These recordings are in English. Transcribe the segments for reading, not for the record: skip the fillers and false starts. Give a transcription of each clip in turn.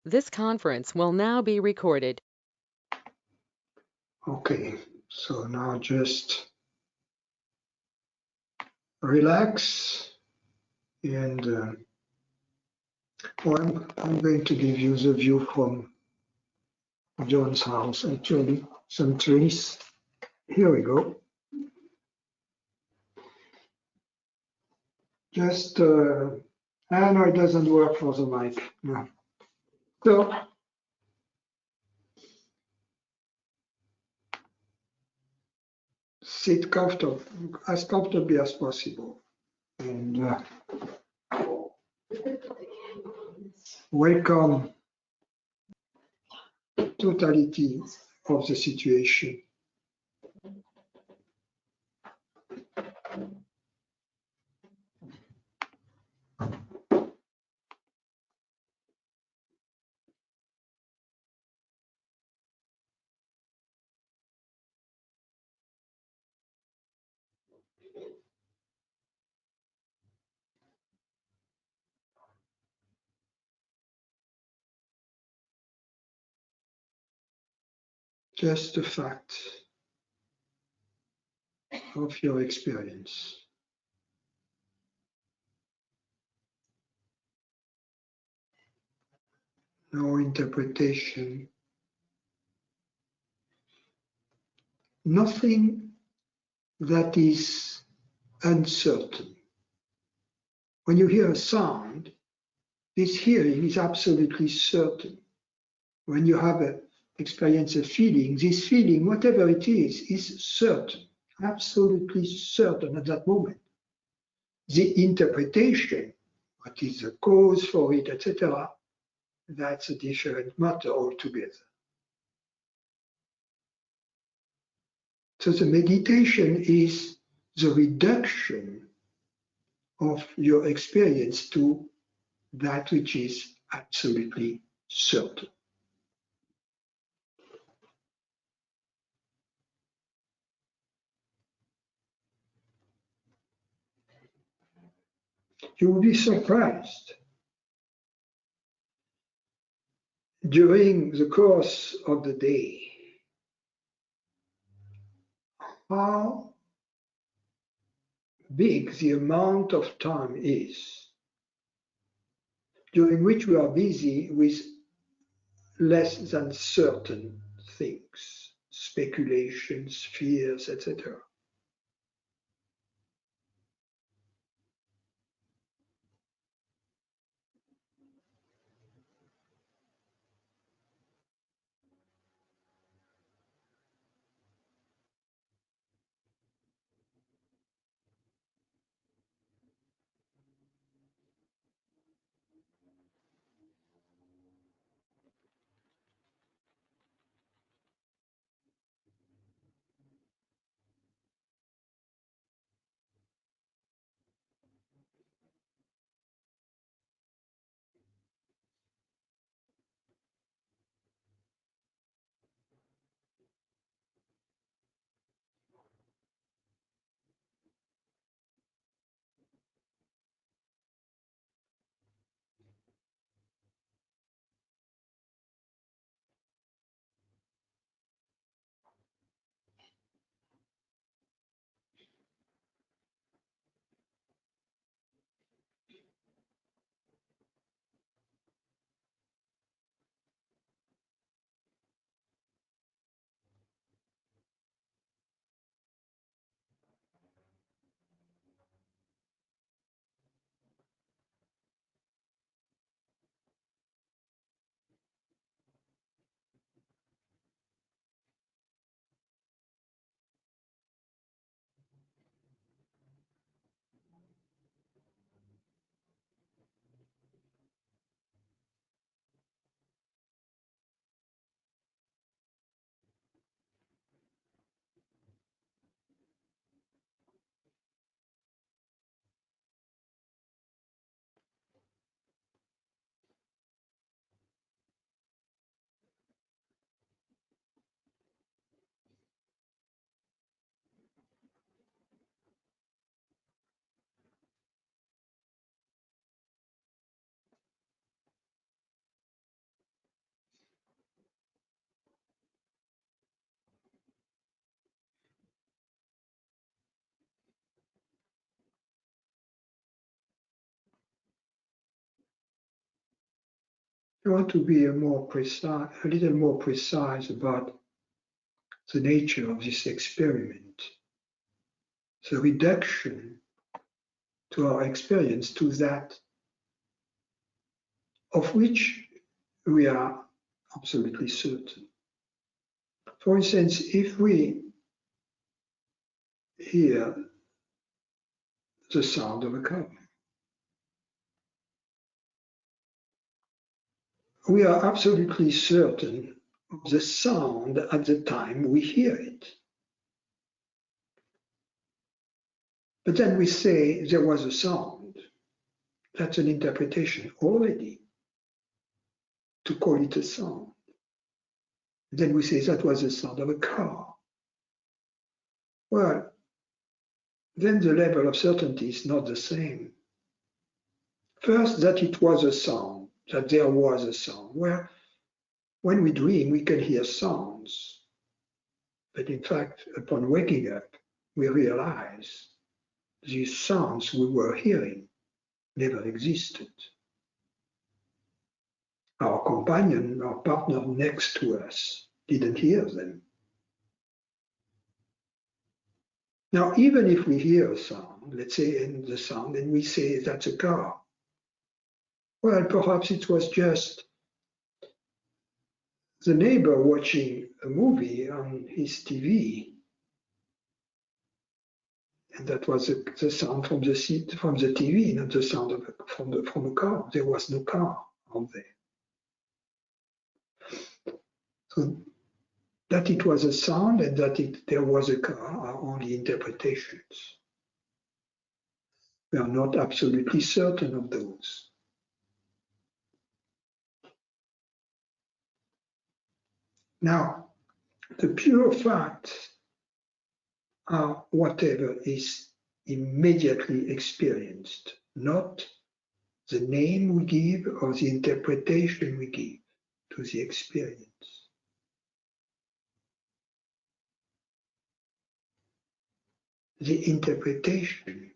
This conference will now be recorded. Okay, so now just relax and I'm going to give you the view from John's house, actually, some trees. Here we go. Just, no, it doesn't work for the mic. No. So, sit as comfortably as possible. And welcome totality of the situation. Just the fact of your experience. No interpretation, nothing that is uncertain. When you hear a sound, this hearing is absolutely certain. When you have an experience of feeling, this feeling, whatever it is certain, absolutely certain at that moment. The interpretation, what is the cause for it, etc., that's a different matter altogether. So the meditation is the reduction of your experience to that which is absolutely certain. You will be surprised during the course of the day how big the amount of time is during which we are busy with less than certain things, speculations, fears, etc. I want to be a little more precise about the nature of this experiment. The reduction to our experience to that of which we are absolutely certain. For instance, if we hear the sound of a car, we are absolutely certain of the sound at the time we hear it. But then we say there was a sound. That's an interpretation already to call it a sound. Then we say that was the sound of a car. Well, then the level of certainty is not the same. First, that it was a sound, that there was a sound. Well, when we dream, we can hear sounds. But in fact, upon waking up, we realize these sounds we were hearing never existed. Our companion, our partner next to us, didn't hear them. Now, even if we hear a sound, let's say in the sound, and we say that's a car, well, perhaps it was just the neighbor watching a movie on his TV, and that was the sound from the TV, not the sound from a car. There was no car out there. So that it was a sound and that there was a car are only interpretations. We are not absolutely certain of those. Now, the pure facts are whatever is immediately experienced, not the name we give or the interpretation we give to the experience. The interpretation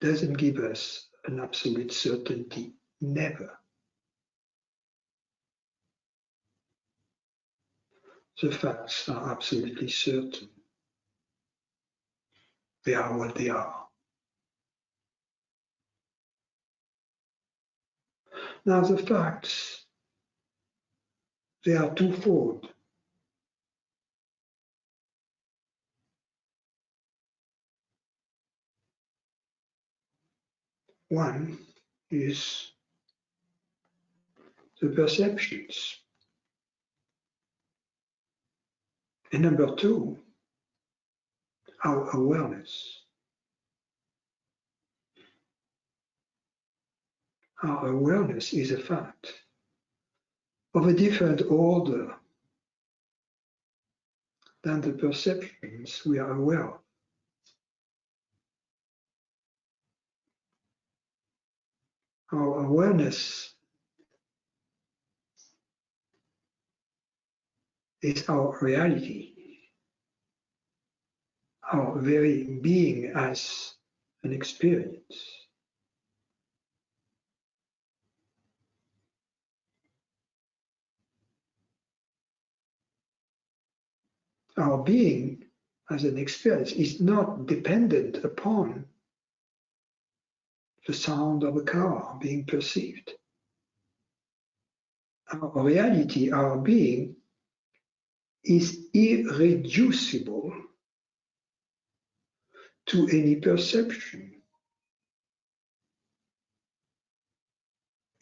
doesn't give us an absolute certainty, never. The facts are absolutely certain. They are what they are. Now the facts, they are twofold. One is the perceptions. And number two, our awareness. Our awareness is a fact of a different order than the perceptions we are aware of. Our awareness is our reality, our very being as an experience. Our being as an experience is not dependent upon the sound of a car being perceived. Our reality, our being, is irreducible to any perception,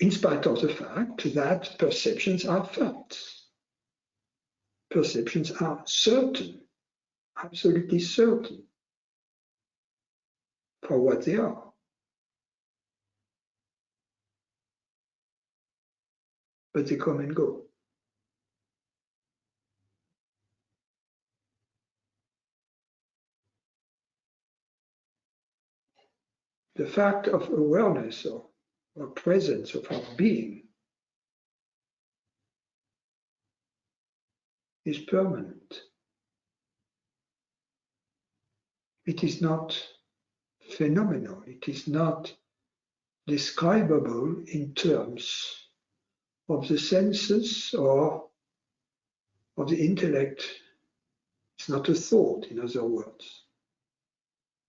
in spite of the fact that perceptions are facts. Perceptions are certain, absolutely certain for what they are. But they come and go. The fact of awareness or presence of our being is permanent. It is not phenomenal. It is not describable in terms of the senses or of the intellect. It's not a thought, in other words.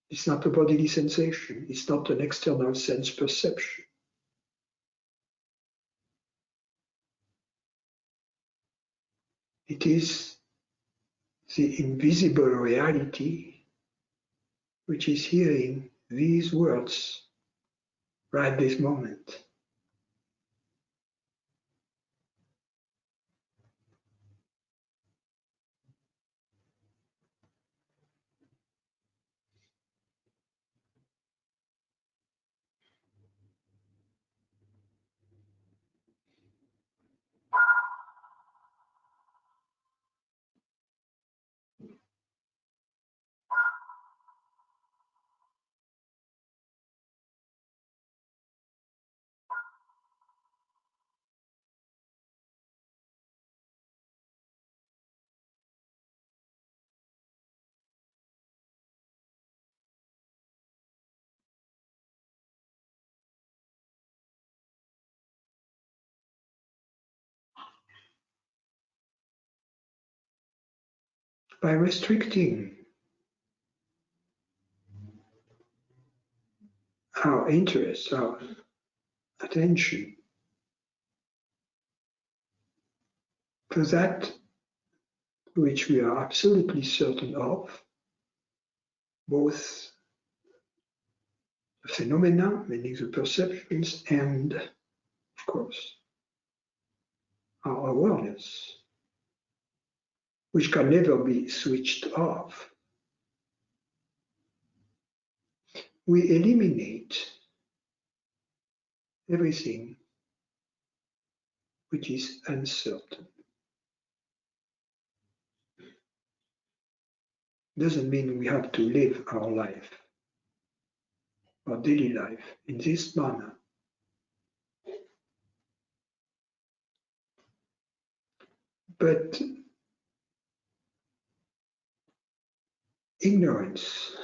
It's not a bodily sensation. It's not an external sense perception. It is the invisible reality which is hearing these words right this moment. By restricting our interest, our attention to that which we are absolutely certain of, both the phenomena, meaning the perceptions, and, of course, our awareness, which can never be switched off. We eliminate everything which is uncertain. Doesn't mean we have to live our life, our daily life, in this manner. But ignorance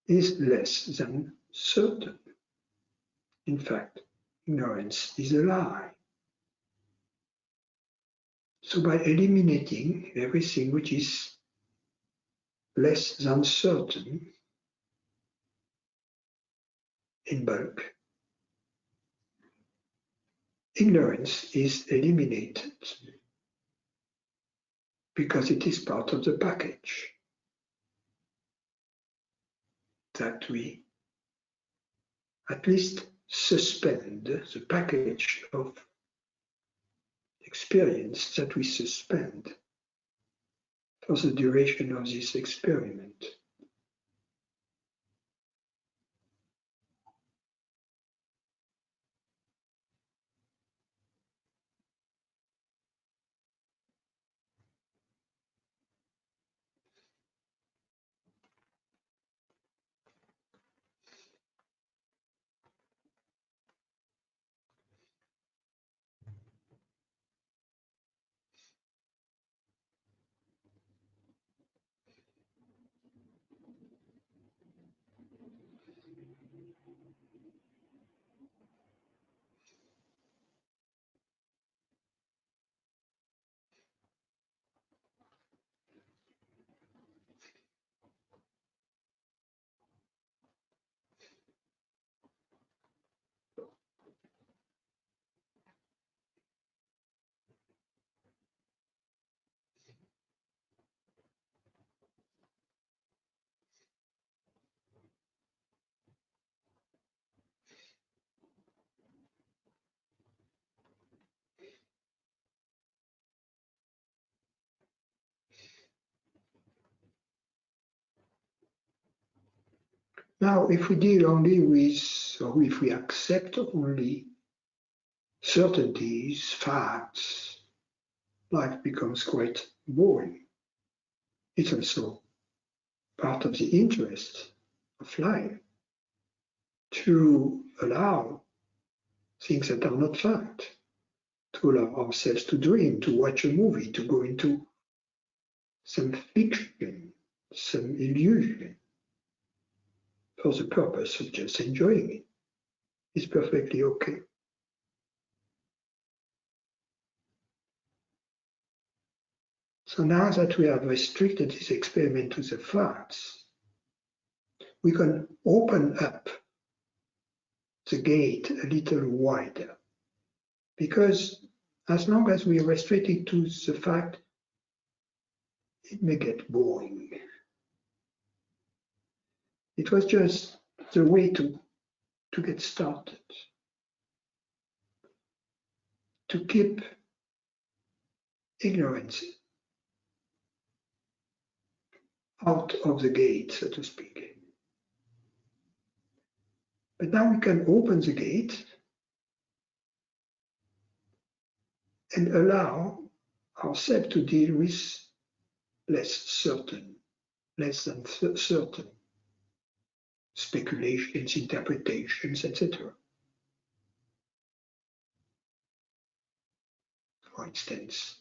is less than certain. In fact, ignorance is a lie. So by eliminating everything which is less than certain in bulk, ignorance is eliminated because it is part of the package that we at least suspend, the package of experience that we suspend for the duration of this experiment. Now, if we deal only with, or if we accept only certainties, facts, life becomes quite boring. It's also part of the interest of life to allow things that are not fact, to allow ourselves to dream, to watch a movie, to go into some fiction, some illusion. for the purpose of just enjoying it. It's perfectly okay. So now that we have restricted this experiment to the facts, we can open up the gate a little wider. Because as long as we restrict it to the fact, it may get boring. It was just the way to get started, to keep ignorance out of the gate, so to speak. But now we can open the gate and allow ourselves to deal with less than certain speculations, interpretations, etc. For instance,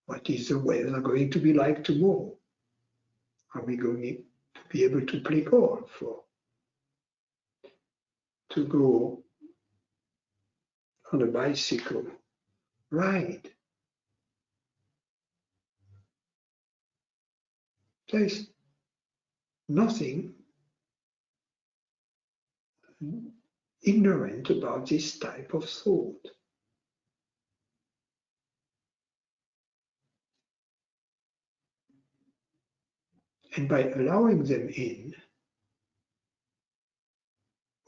what is the weather going to be like tomorrow? Are we going to be able to play golf or to go on a bicycle ride? There's nothing ignorant about this type of thought. And by allowing them in,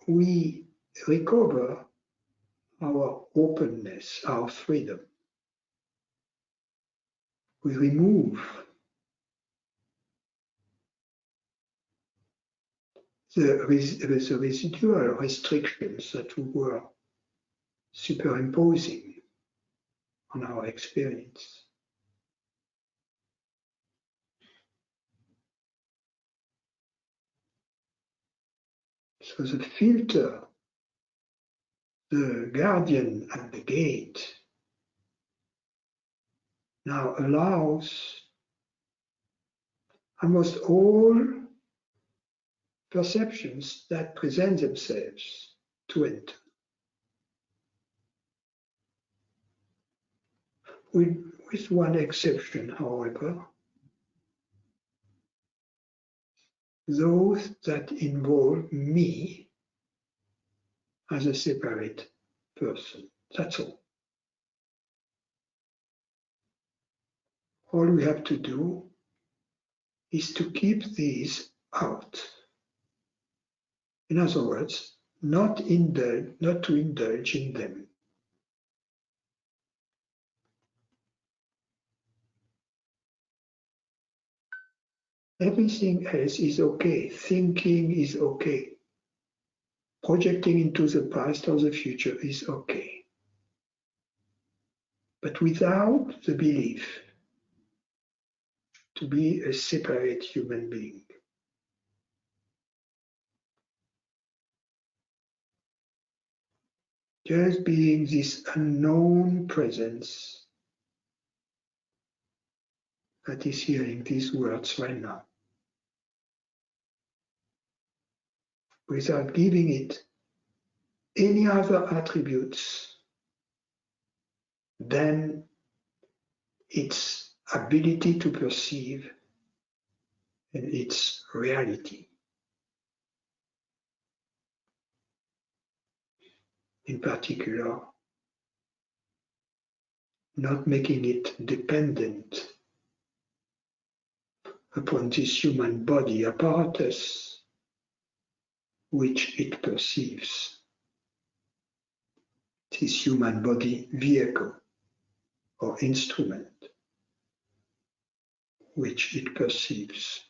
we recover our openness, our freedom. We remove the residual restrictions that we were superimposing on our experience. So the filter, the guardian at the gate, now allows almost all perceptions that present themselves to enter. With one exception, however, those that involve me as a separate person. That's all. All we have to do is to keep these out. In other words, not to indulge in them. Everything else is okay. Thinking is okay. Projecting into the past or the future is okay. But without the belief to be a separate human being. Just being this unknown presence that is hearing these words right now, without giving it any other attributes than its ability to perceive and its reality. In particular, not making it dependent upon this human body apparatus which it perceives, this human body vehicle or instrument which it perceives.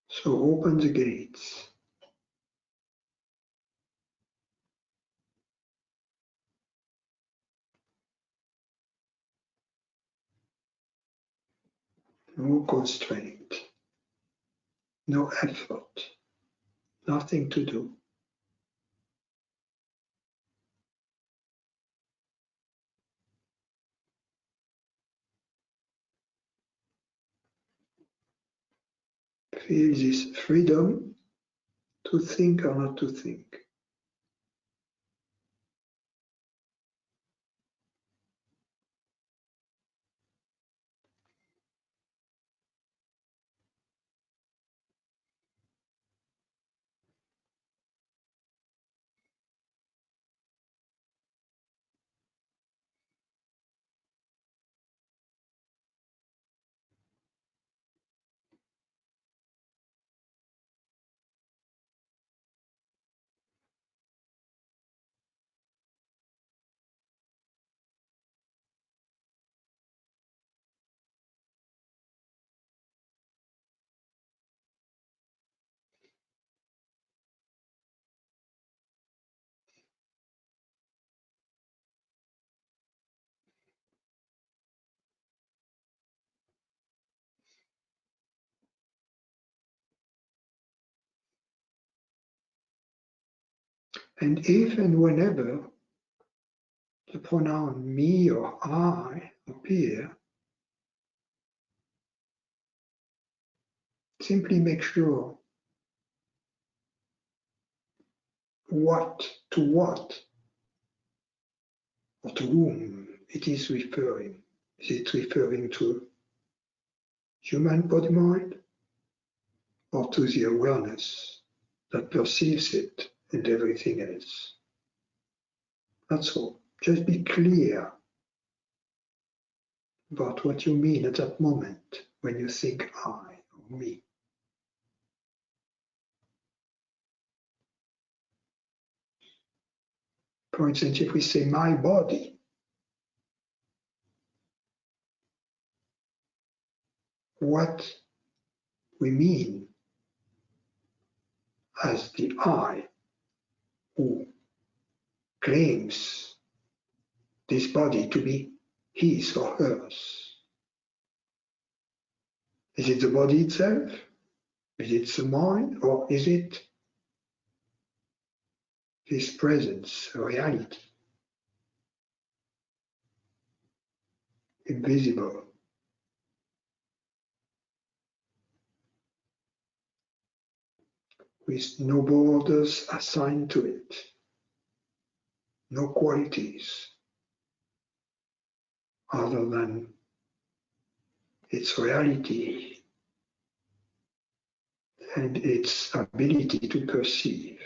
So open the gates. no constraint, no effort, nothing to do. Feel this freedom to think or not to think. And if and whenever the pronoun me or I appear, simply make sure what or to whom it is referring. Is it referring to human body mind or to the awareness that perceives it and everything else? That's all. Just be clear about what you mean at that moment when you think I or me. For instance, if we say my body, what we mean as the I who claims this body to be his or hers. Is it the body itself? Is it the mind? Or is it this presence, reality, invisible, with no borders assigned to it, no qualities other than its reality and its ability to perceive?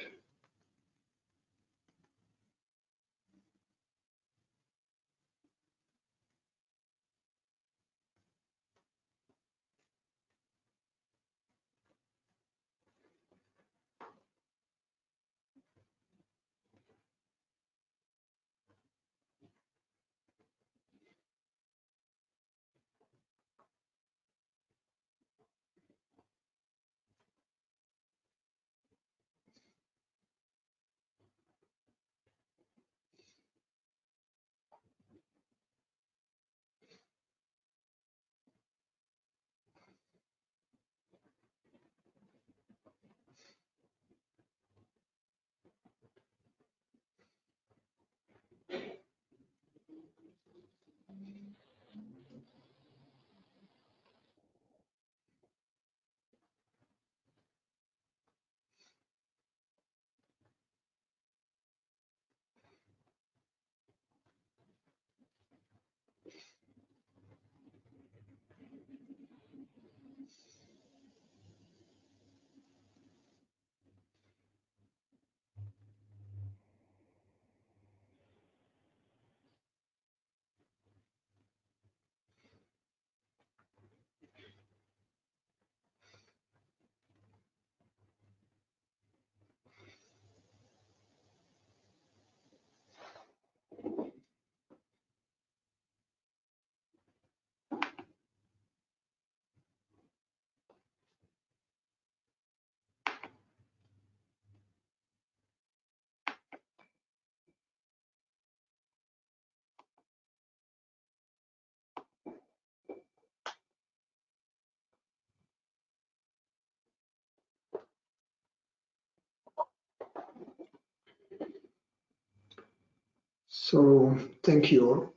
So thank you all.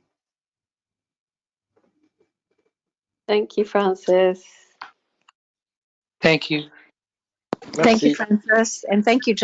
Thank you, Francis. Thank you. Thank you, Merci. Francis, and thank you,